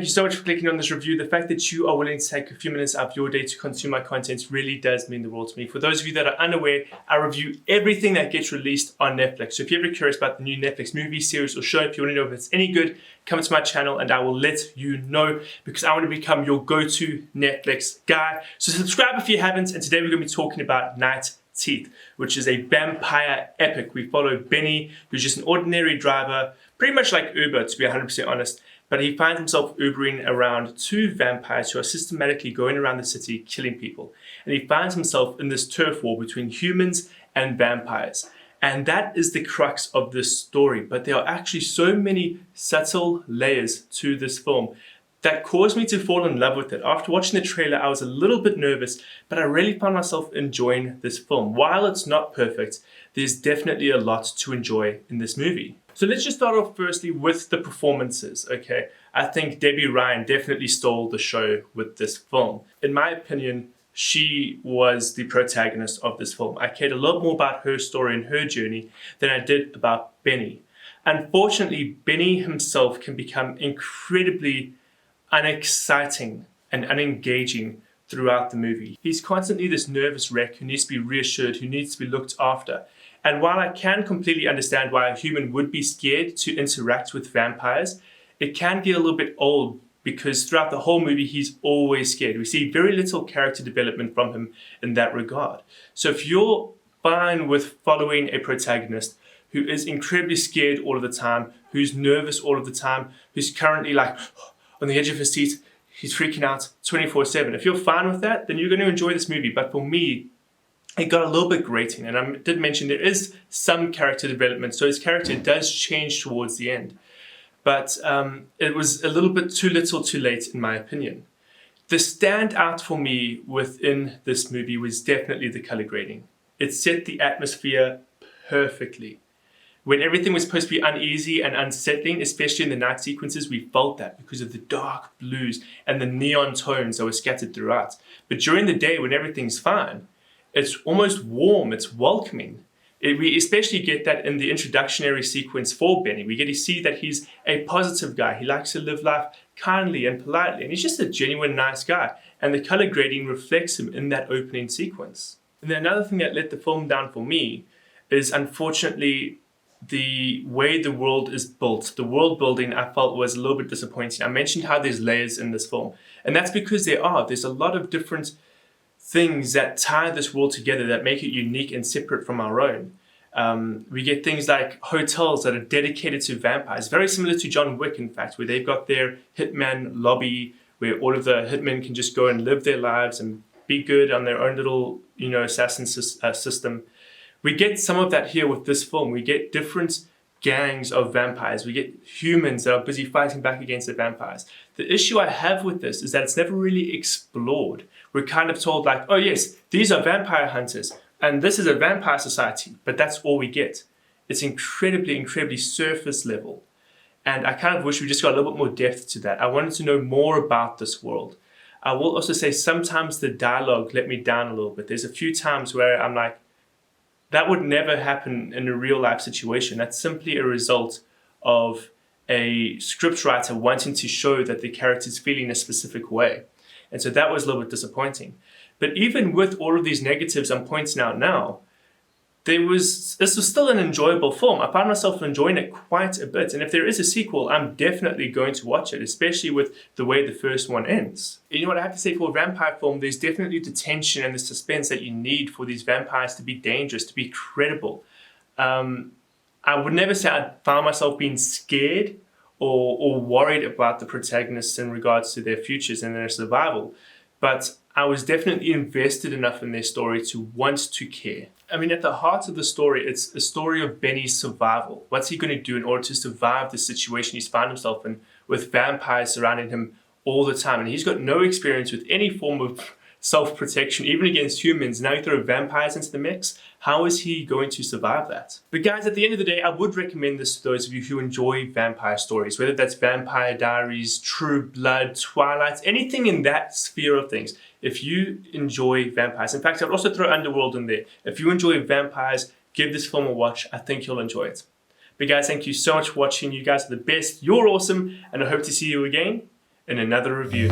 thank you so much for clicking on this review. The fact that you are willing to take a few minutes out of your day to consume my content really does mean the world to me. For those of you that are unaware, I review everything that gets released on Netflix. So if you're ever curious about the new Netflix movie, series, or show, if you want to know if it's any good, come to my channel and I will let you know, because I want to become your go-to Netflix guy. So subscribe if you haven't, and today we're going to be talking about Night Teeth, which is a vampire epic. We follow Benny, who's just an ordinary driver, pretty much like Uber to be 100% honest, but he finds himself Ubering around two vampires who are systematically going around the city killing people. And he finds himself in this turf war between humans and vampires. And that is the crux of this story. But there are actually so many subtle layers to this film that caused me to fall in love with it. After watching the trailer, I was a little bit nervous, but I really found myself enjoying this film. While it's not perfect, there's definitely a lot to enjoy in this movie. So let's just start off firstly with the performances, okay? I think Debby definitely stole the show with this film. In my opinion, she was the protagonist of this film. I cared a lot more about her story and her journey than I did about Benny. Unfortunately, Benny himself can become incredibly unexciting and unengaging throughout the movie. He's constantly this nervous wreck who needs to be reassured, who needs to be looked after. And while I can completely understand why a human would be scared to interact with vampires, it can get a little bit old because throughout the whole movie he's always scared. We see very little character development from him in that regard. So if you're fine with following a protagonist who is incredibly scared all of the time, who's nervous all of the time, who's currently like on the edge of his seat, he's freaking out 24/7. If you're fine with that, then you're going to enjoy this movie. But for me, it got a little bit grating, and I did mention there is some character development, so his character does change towards the end. But it was a little bit too little too late in my opinion. The standout for me within this movie was definitely the color grading. It set the atmosphere perfectly. When everything was supposed to be uneasy and unsettling, especially in the night sequences, we felt that because of the dark blues and the neon tones that were scattered throughout. But during the day when everything's fine, it's almost warm, it's welcoming. We especially get that in the introductory sequence for Benny. We get to see that he's a positive guy. He likes to live life kindly and politely, and he's just a genuine nice guy. And the color grading reflects him in that opening sequence. And then another thing that let the film down for me is unfortunately the way the world is built. The world building I felt was a little bit disappointing. I mentioned how there's layers in this film, and that's because there's a lot of different things that tie this world together that make it unique and separate from our own. We get things like hotels that are dedicated to vampires, very similar to John Wick in fact, where they've got their hitman lobby where all of the hitmen can just go and live their lives and be good on their own little, assassin system. We get some of that here with this film. We get different gangs of vampires. We get humans that are busy fighting back against the vampires. The issue I have with this is that it's never really explored. We're kind of told like, oh yes, these are vampire hunters and this is a vampire society, but that's all we get. It's incredibly surface level. And I kind of wish we just got a little bit more depth to that. I wanted to know more about this world. I will also say sometimes the dialogue let me down a little bit. There's a few times where I'm like, that would never happen in a real life situation. That's simply a result of a scriptwriter wanting to show that the character's feeling a specific way. And so that was a little bit disappointing. But even with all of these negatives I'm pointing out now, this was still an enjoyable film. I found myself enjoying it quite a bit. And if there is a sequel, I'm definitely going to watch it, especially with the way the first one ends. You know what I have to say for a vampire film, there's definitely the tension and the suspense that you need for these vampires to be dangerous, to be credible. I would never say I found myself being scared or worried about the protagonists in regards to their futures and their survival. But I was definitely invested enough in their story to want to care. I mean, at the heart of the story, it's a story of Benny's survival. What's he going to do in order to survive the situation he's found himself in with vampires surrounding him all the time? And he's got no experience with any form of self-protection, even against humans. Now you throw vampires into the mix. How is he going to survive that? But guys, at the end of the day, I would recommend this to those of you who enjoy vampire stories, whether that's Vampire Diaries, True Blood, Twilight, anything in that sphere of things. If you enjoy vampires, in fact, I'd also throw Underworld in there. If you enjoy vampires, give this film a watch. I think you'll enjoy it. But guys, thank you so much for watching. You guys are the best. You're awesome. And I hope to see you again in another review.